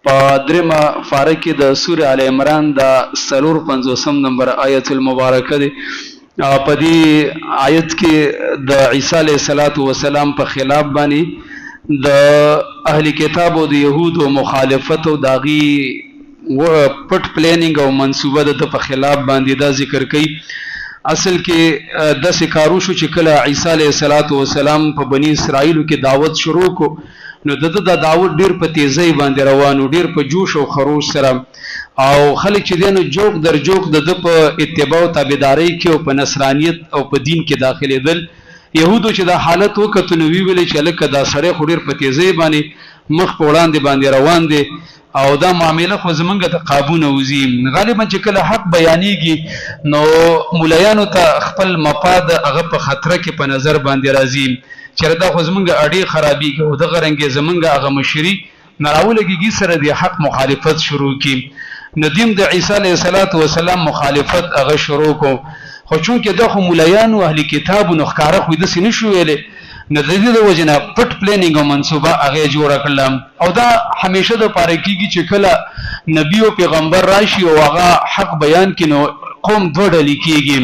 په درېمه پاره کې د سوره ال عمران د 450 نمبر آیت المبارکه دی. په دې آیت کې د عیسی علیه السلام په خلاف باندې د اهل کتاب او د يهودو مخالفت او داغي پټ پلانینګ او منصوبه د په خلاف باندې دا ذکر کړي. اصل کې د سکارو شو چې کله عیسی علیه السلام په بنی اسرائیل کې دعوت شروع کو نو د دعوت ډیر په تیزی باندې روانو، ډیر په جوش او خروش سره، او خلک چې دینو جوک در جوک د په اتباع او تابعداري کې او په نصرانیت او په دین کې داخلي دل. يهودو چې دا حالت وکړو نو ویل چې لکه دا سړی خو ډیر په تیزی باندې مخ په وړاندې باندې روان دي او دا معاملې خو زمونږ ته قابو نه وزي. غالبا چې کله حق بیانېږي نو مولایانو ته خپل مفاد هغه په خطر کې په نظر باندې راځي چې دا خو زمونږ اړې خرابېږي او دغه رنګې زمونږ هغه مشري ناراولګي سره د حق مخالفت شروع کی. ندیم د عیسی علیه السلام مخالفت هغه شروع کو، خو چونکې د خو مولایانو اهل کتاب نو ښکارا خو داسې نشو ویلې نو د دې د وجنه پټ پلانینګ او منصوبه هغه جوړه کړل. او دا همیشه د پاره کېږي چې کله نبی او پیغمبر راشي او هغه حق بیان کینو قوم دوه ډلې کېږي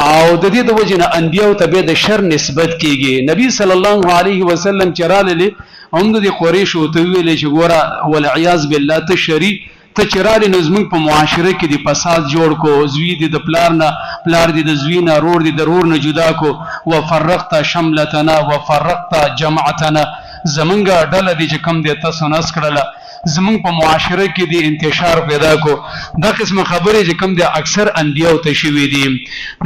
او د دې د وجنه انبیاء ته به د شر نسبت کېږي. نبی صلی الله علیه وسلم چراله هم د قریش او ته ویلې چې ګوره ولعیاذ بالله تشری ته چراله نظم په معاشره کې د فساد جوړ کو، زوی د پلار نه، پلار د زوی نه، رور د رور نه جدا کو، وفرقت شملتنا وفرقت جماعتنا، زمونږه ډله دي چې کم دي تاسو نس کړله زمونږ په معاشره کې د انتشار پیدا کو. دا قسم خبرې چې کم دي اکثر انبیاء ته شوي دي.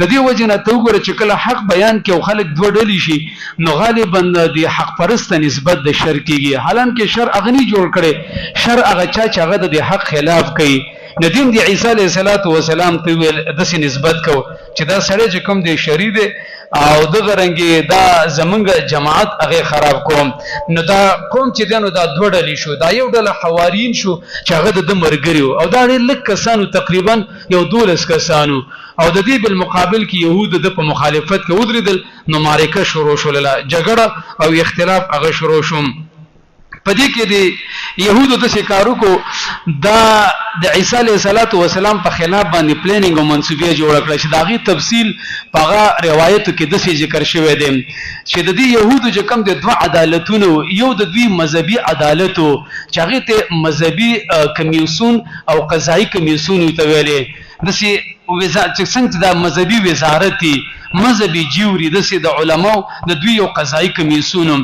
د دې وجه نه ته وګوره چې کله حق بیان کې او خلک دوه ډلې شي نو غالبا د حق پرسته نسبت د شر کېږي، حالانکه شر اغنی جوړ کړي، شر هغه چا چې هغه د حق خلاف کوي. ندیم دی عیسی علیه السلام ته ویل داسې نسبت کو چې دا سړی چې کوم دی شری دی او دغه رنګي دا زمونږ جماعت هغه خراب کوم. نو دا قوم چې دنو دا دوه ډلې شو، دا یو ډله حواریین شو چې هغه د مرګریو او دا ډېر لږ کسانو تقریبا یو 12 کسانو، او د دې بالمقابل کې يهود د په مخالفت کې ودرېدل نو معرکه شروع شول، جګړه او اختلاف هغه شروع شو. پدې کې د يهودو د شکارو کو دا د عیسی علیه السلام په خلاف باندې پلانینګ او منصوبه جوړ کړل چې داغي تفصیل په روایتو کې د ذکر شوی دی چې د دې يهودو چې کوم د دوه عدالتونو، یو د دوی مذهبي عدالتو چې هغه ته مذهبي کمیسیون او قضایي کمیسیون ته ویلې دسي وزارت چې څنګه د مذهبي وزارتي مذهبي جیوري دسي د علماو د دوی یو قضایي کمیسیون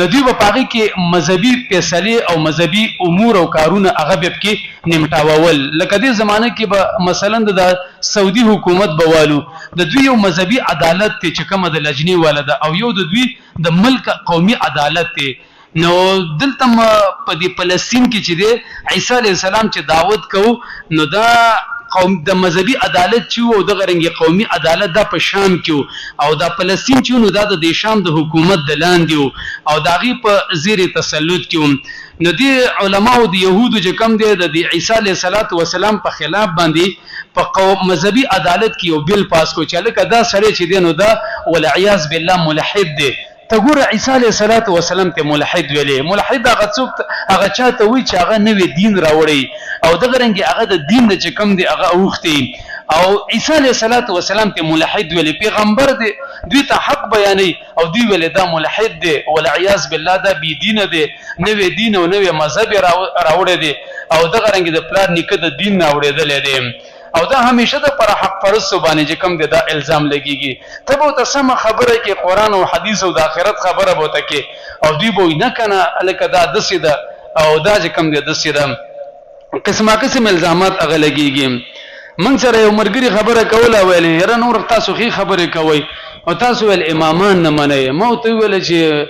د دوی په پاغي کې مذهبي فیصله او مذهبي امور او کارونه هغه به کې نیمټاول. لکه دې زمانه کې به مثلا د سعودي حکومت بوالو د دوی یو مذهبي عدالت ته چې کومه د لجنې ولده او یو د دوی د ملک قومي عدالت ته. نو دلته په دې فلسطین کې چې د عیسی علیه السلام چې دعوت کو نو دا قوم د مذهبي عدالت چې او د غرنګي قومي عدالت د په شام کې او د فلسطین چې نو د شام د حکومت د لاندې او داغي په زیر تسلط کې. نو دی علماو د يهودو چې کم دي د عیسی علیه السلام په خلاف باندې په قوم مذهبي عدالت کې یو بل پاس کو چې لکه دا سړی چې دی نو دا ولعیاذ بالله ملحد دی. تګور عیسی علیه السلام ته ملحد ویلې. ملحد هغه څوک هغه چاته وی چې هغه نوې دین راوړي او دغه رنګي هغه د دین د چې کم دی هغه اوختي او عیسی علیه السلام ته ملحد ویلې. پیغمبر دی دوی ته حق بیانې او دوی ویلې دا ملحد دی ولعیاذ بالله دا بی دین دی، نوې دین او نوې مذهب راوړي دی او دغه رنګي د پلان نیکه د دین راوړېدل دی او دا همیشه د پر حق پرستو باندې چې کوم دا الزام لګيږي. ته به ته سم خبره کې قران او حديث او د آخرت خبره بوته کې او دوی به نه کنه الکه دا دسه ده او دا چې کوم دي دسه ده قسمه قسم الزامات هغه لګيږي. من سره یو مرګري خبره کوله ویلې یره نور تاسو خې خبره کوي او تاسو ول امامان نه منئ. مو ته ویل چې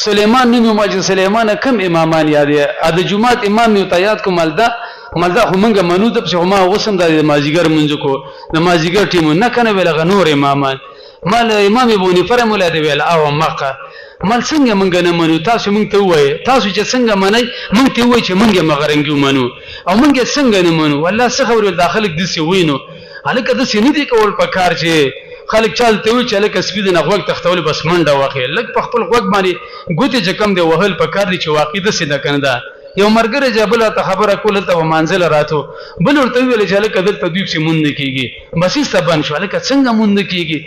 سليمان نوم ماجد سليمان کم امامان یادې ا د جمعات امام یو تیاد کومل دا خو منګه منو د په ما وسم د مازیګر منځ کو د مازیګر ټیم نه کنه ویل غنور امامان مال امام ابو نفر مولا دی ویل او مکه مال څنګه منګه نه منو تاسو مونږ ته وای تاسو چې څنګه منئ مونږ ته وای چې مونږه مغرنګو منو او مونږه څنګه نه منو والله څه خبر داخلك دسي وینو الکه دسي نه دی کول پکار چې خلک چالته وي چې لکه سپید نه غوږ تختول بس منډه واخی لک په خپل غوږ باندې ګوتې چې کم دی وهل پکار دي چې واقع د سیده کنده یو مرګره جبل ته خبره کوله ته منزل راتو بل ورته ویل چې لکه دلته دوی سي مونږ کیږي بس سبن شو لکه څنګه مونږ کیږي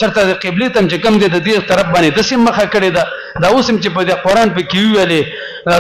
چرته د قبله تم چې کم دي د دې طرف باندې د سیم مخه کړی دا اوسم چې په قرآن په کې ویلې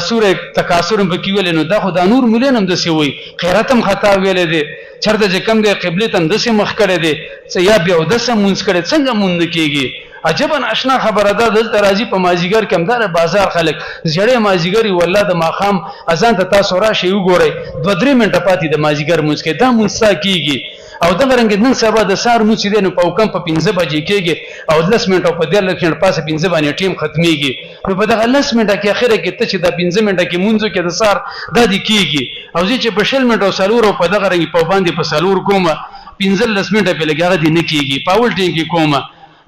سوره تکاثر په کې ویلې نو دا خو د نور مولانم د سی وي خیراتم خطا ویلې دي چرته چې کم دي قبله تم د سیم مخ کړی دي یا بیا د سم مونږ کړی څنګه مونږ کیږي عجبا آشنا خبره ده دلته راځي په مازیګر کمدار بازار خلک زړې مازیګری والله د ماخام اذان ته تاسو راشي وګورئ 2-3 منټه پاتې د مازیګر مونږ کې دا مونږ کیږي او دا رنګ نن سبا د سار مو چې دینو په کم په 15 بجې کېږي او 10 منټه په 10 لکه پاسه 15 باندې ټیم ختميږي نو په دغه 10 منټه کې اخره کې ته چې د 15 منټه کې مونږ کې د سار د دې کېږي او چې په 20 منټه سالور په دغه رنګ په باندې په سالور کومه 15 منټه په لګاغه دي نه کېږي پاول ټیم کې کومه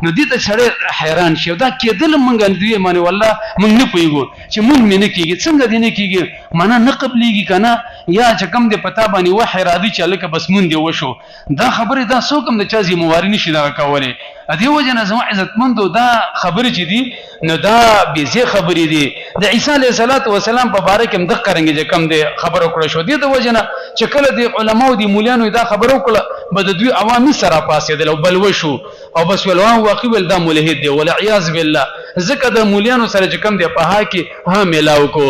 نو دې ته سړی حیران شي دا کېدل مونږ اندوی معنی والله مونږ نه پويګو چې مونږ مې نه کېږي څنګه دې نه کېږي معنا نه قبليږي کنه یا چې کم دې پتا باندې وحی را دي چې لکه بس مونږ دې وشو دا خبره دا څوک هم د چا زی مواري نشي دا کوله ا دې وجه نه زما عزتمندو دا خبره چې دي نو دا بيزي خبرې دي د عيسى عليه السلام په باره کې هم د قرنګ چې کم دې خبره کړې شو دې د وجه نه چې کله د علماو دي مولانو دا خبره وکړه بد دوی عوامي سره پاسې دل او بل وشو او بس ولوان واقع ول دا ملحد دی ولا عیاذ بالله ذکر د مولانو سره چې کم دی په ها کې ها ملاو کو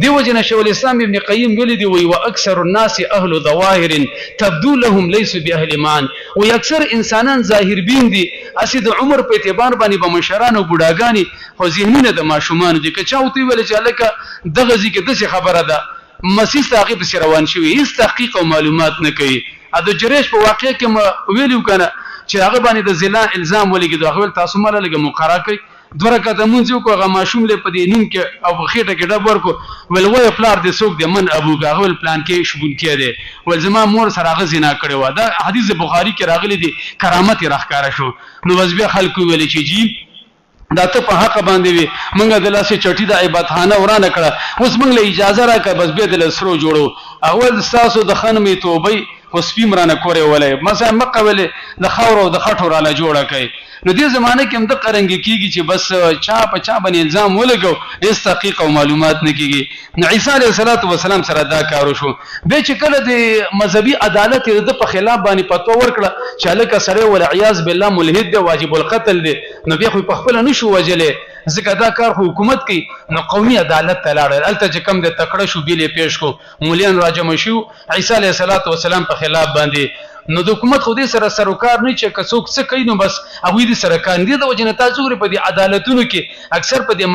دیو جن شیخ الاسلام ابن قیم ویل دی وی واکثر الناس اهل ظواهر تبدو لهم ليس باهل ایمان و اکثر انسانان ظاهر بین دي اسید عمر په اعتبار باندې به مشران او بډاګانی خو ذهنونه د ماشومان دي که چاوتی ویل چې لکه دغه ځکه د خبره ده مسیح تعقیب سره روان شوی هیڅ تحقیق او معلومات نه کوي ا د جریش په واقع کې ویلو کنه چې هغه باندې د زنا الزام ولګي دا خپل تاسو مله لګه مقرره کوي دوه رکعات مونږ کو هغه ماشوم له پدې نیم کې او خېټه کې ډب ورکو ول وای پلار دې څوک دې من ابو غاول پلان کې شبون کې دي ول زما مور سره هغه زنا کړی و دا حدیث بخاری کې راغلی دي کرامت راخکاره شو نو وزبه خلکو ویل چې جی دا ته په حق باندې وي مونږ د لاسه چټي د عبادتخانه ورانه کړه اوس مونږ له اجازه راکړه بس به د لسرو جوړو اول تاسو د خنمې توبې اوس پیمرانه کورې ولې مثلا مکه ولې د خاور او د خټو را له جوړه کوي نو دې زمانه کې هم د قرنګ کیږي چې بس چا په چا باندې الزام ولګو هیڅ تحقیق او معلومات نه کیږي نو عیسی علیه السلام سره دا کارو شو به چې کله د مذهبي عدالت د په خلاف باندې فتوا ورکړه چې لکه سره ول عیاذ بالله ملحد دی واجب القتل دی نو به خو په خپل نشو وجلې ځکه دا کار حکومت کوي نو قومي عدالت ته لاړل الته چې کم د تکړه شو بیلې پیش کو مولیان راجم شو عیسی علیه السلام په خلاف باندې نو د حکومت خو دې سره سروکار نه چې کڅوک څه کوي نو بس هغه دې سره کاندي د وجنه تاسو په دې عدالتونو کې اکثر په دې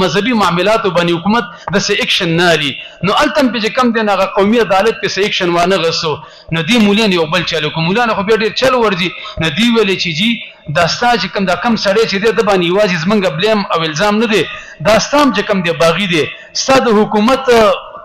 مذهبي معاملاتو باندې حکومت د سې اکشن نه لري نو التم په کم دې نه قومي عدالت په سې اکشن وانه غسو نو دې مولان یو بل چلو کوم مولان خو به ډېر چلو ورځي نو دی ویلې چې جی داستا چې کم دا کم سړی چې د باندې یوازې زمنګ بلیم او الزام نه دی داستام چې کم دی باغی دی ستاسو حکومت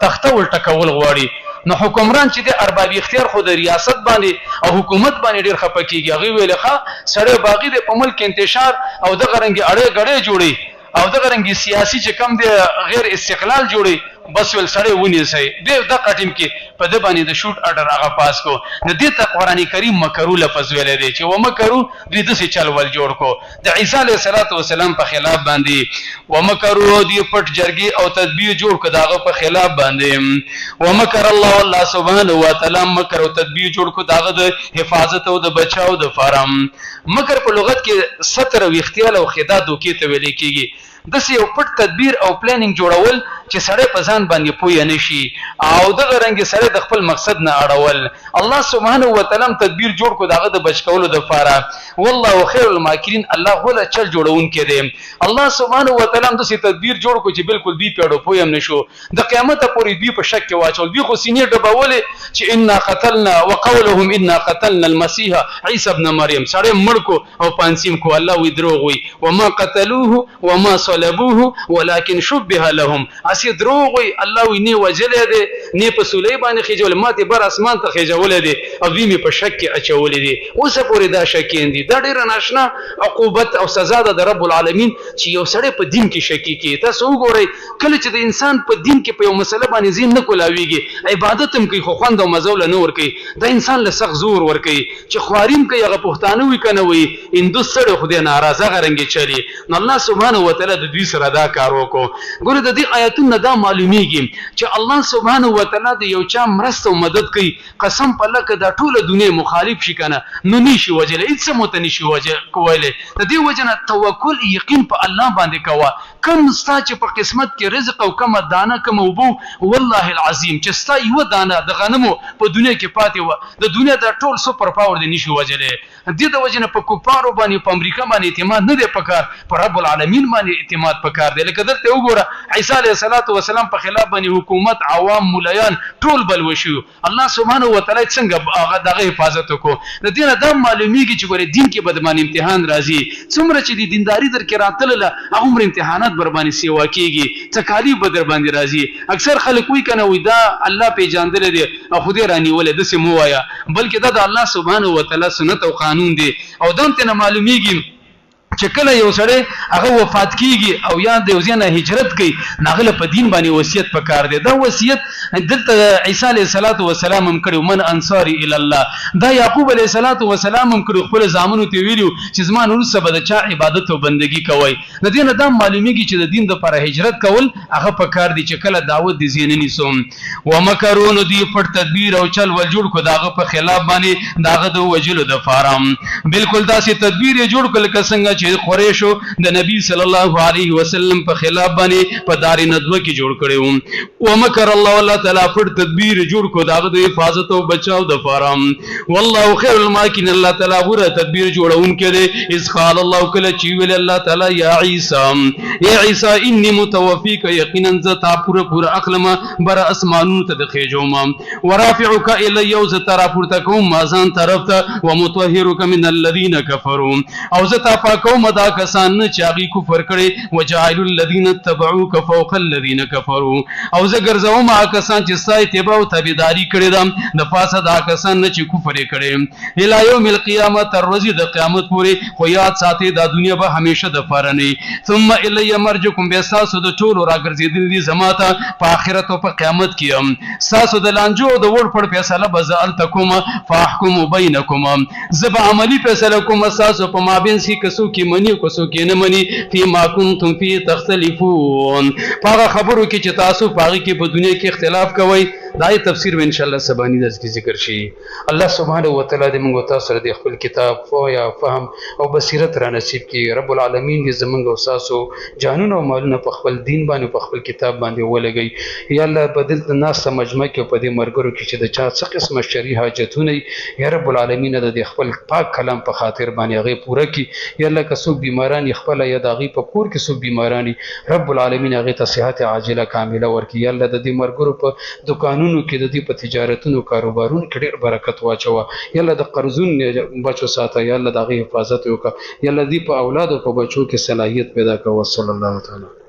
تخته ولټکول غواړي نو حکمران چې د اربابي اختیار خو د ریاست باندې او حکومت باندې ډیر خپکیږي هغه ویلخه سره باغی د په ملک انتشار او د غرنګي اړې غړې جوړي او د غرنګي سیاسي چې کم دی غیر استقلال جوړي بس ول سره ونی سي د قټیم کې په د باندې د شوټ اورډر هغه پاس کو نو د ته قرآنی کریم مکرو لفظ ویل دی چې و مکرو د دې چل ول جوړ کو د عیسی علیه السلام په خلاف باندې و مکرو دی پټ جرګي او تدبیر جوړ کو داغه په خلاف باندې و مکر الله سبحانه و تعالی مکر او تدبیر جوړ کو داغه د حفاظت او د بچاو د فارم مکر په لغت کې ستر او اختیال او خدا دوکې ته ویل کېږي د یو پټ تدبیر او پلانینګ جوړول چې سړی په ځان باندې پوی نه شي او د غرنګ سره د خپل مقصد نه اړول الله سبحانه و تعالی تدبیر جوړ کو داغه د بچکولو د فاره والله خیر الماکرین الله ولا چل جوړون کې دی الله سبحانه و تعالی د تدبیر جوړ کو چې بالکل دی پیړو پویم نشو د قیامت پورې دی په شک کې واچول دی خو سینې ډبولې چې ان قتلنا وقولهم ان قتلنا المسيح عيسى ابن مريم سړی مړ کو او پانسیم کو الله وی دروغ وی وما قتلوه وما صلبوه ولكن شبه لهم اسی دروغ وی الله وی نه وجلې دي نه په سولې باندې خجول ماته بر اسمان ته خجول دي او وی په شک کې اچول دي اوس پورې دا شکین دي دا ډیر ناشنا عقوبت او سزا ده د رب العالمین چې یو سړی په دین کې شکی کې تاسو وګورئ کله چې د انسان په دین کې په یو مسله باندې زین نه کولاویږي عبادت هم کوي خو خوند او مزول نه ور کوي دا انسان له سخت زور ور کوي چې خواریم کوي هغه پښتانه وي کنه وي اندو سره خدای ناراضه غرنګي چلی نو الله سبحانه و تعالی د دوی سره دا کار وکړو. ګوره د دې آیاتونو دا معلومیږي چې الله سبحانه وتعالی د یو چا مرسته او مدد کوي، قسم په الله که دا ټوله دنیا مخالف شي کنه نو نشي وجلی، هیڅ مو ته نشي کولی. د دې وجه نه توکل یقین په الله باندې کوه. کم ستا چې په قسمت کې رزق او کم دانه کم اوبو، والله العظیم چې ستا یو دانه د غنمو په دنیا کې پاتې و، د دنیا د ټول سپر پاور دی نشي وجلی. دې د وجه نه په کفارو باندې په امریکا باندې اعتماد نه دی پکار، په رب العالمین باندې اعتماد پکار دی. لکه دلته وګوره عیسی علیه السلام په خلاف باندې حکومت، عوام، مولایان ټول بل وشو، الله سبحانه وتعالی څنګه هغه دغه حفاظت وکړو. د دې نه دا معلومیږي چې ګوره دین کې به باندې امتحان راځي، څومره چې د دینداری در کې راتلله هغومره امتحانات بر باندې سیوا کېږي، تکالیف به در باندې راځي. اکثر خلک وایي که نه وایي دا الله پیژندلی دی او خو دې رانیولی، داسې مه وایه، بلکې دا د الله سبحانه وتعالی سنت او قانون دی. او دا هم ترنه معلومیږي چې کله یو سړی هغه وفات کیږي او یا د یو ځای نه هجرت کوي، هغه له په دین باندې وصیت پکار دی. دا وصیت دلته عیسی علیه السلام هم کړی، من انصاری الی الله. دا یعقوب علیه السلام هم کړی، خپل زامنو ته ویلو چې زما نه وروسته به د چا عبادت او بندګي کوئ. د دې نه دا معلومیږي چې د دین دپاره هجرت کول هغه پکار دی چې کله دعوت د ځای نه نیسو. ومکرو نو دوی پټ تدبیر او چل ول جوړ کړو د هغه په خلاف باندې د هغه د وجلو دپاره. بالکل داسې تدبیر یې جوړ کړل لکه څنګه چې قریشو د نبی صلی الله علیه وسلم په خلاف باندې په دار ندوه کې جوړ کړی و. ومکر الله تعالی پر تدبیر جوړ کو داغه د حفاظت او بچاو د فارم. والله خیر الماکرین، الله تعالی غوره تدبیر جوړونکی دی. اذ قال الله کله چې ویل الله تعالی یا عیسی انی متوفیک، یقینا ز تا پورا اخلم بر اسمانونو ته د خېجوم، ورافعک الی او ز ترا پورته کوم مازان طرف ته، ومطهرک من الذین کفروا او ز تا پاکو مدا کسان نه چې هغه کفر کړي، وجعل الذين اتبعوك فوق الذين كفروا او زه ګرځوم هغه کسان چې ستا اتباع او تابعداري کړې ده د پاسه دا کسان نه چې کفر یې کړي، الی یوم القیامه تر ورځې د قیامت پورې. خو یاد ساتئ دا دنیا به همیشه د پاره نه، ثم الی مرجعکم، بیا ستاسو د ټولو راګرځېدل دي زما ته په آخرت او په قیامت کې. ستاسو د لانجو او د وړ پړ فیصله به زه هلته کوم، فاحکم بینکم، زه به عملي فیصله کوم ستاسو په مابینځ کې، که څوک منی کو څوک نه منی، فی ما کنتم فی تختلفون، هغه خبرو کې چې تاسو پاغي کې په دنیا کې اختلاف کوئ. دا تفسیر به ان شاء الله سبانی درس کې ذکر شي. الله سبحانه وتعالی دې موږ تاسو سره د خپل کتاب یا فهم او بصیرت را نصیب کړي. رب العالمین دې زمونږ او تاسو جانونه او مالونه په خپل دین باندې په خپل کتاب باندې ولګي. یا الله بدل ناس مجمع کې په دې مرګرو کې چې د چا څه قسمه شرعي حاجتونه یا رب العالمین د خپل پاک کلام په خاطر باندې هغه پوره کړي. یا الله که څوک بیماران خپل یا د هغې په کور کې څوک بیماران رب العالمین هغې ته صحت عاجله کامله ورکړي. یا الله د دې مرګرو په دکانونو کې د دې په تجارتونو کاروبارونو کې ډېر برکت واچوه. یا الله د قرضونو بچو ساته، یا الله د هغې حفاظت وکړه. یا الله دې په اولاد او په بچو کې صلاحیت پیدا کوه. صلی الله تعالی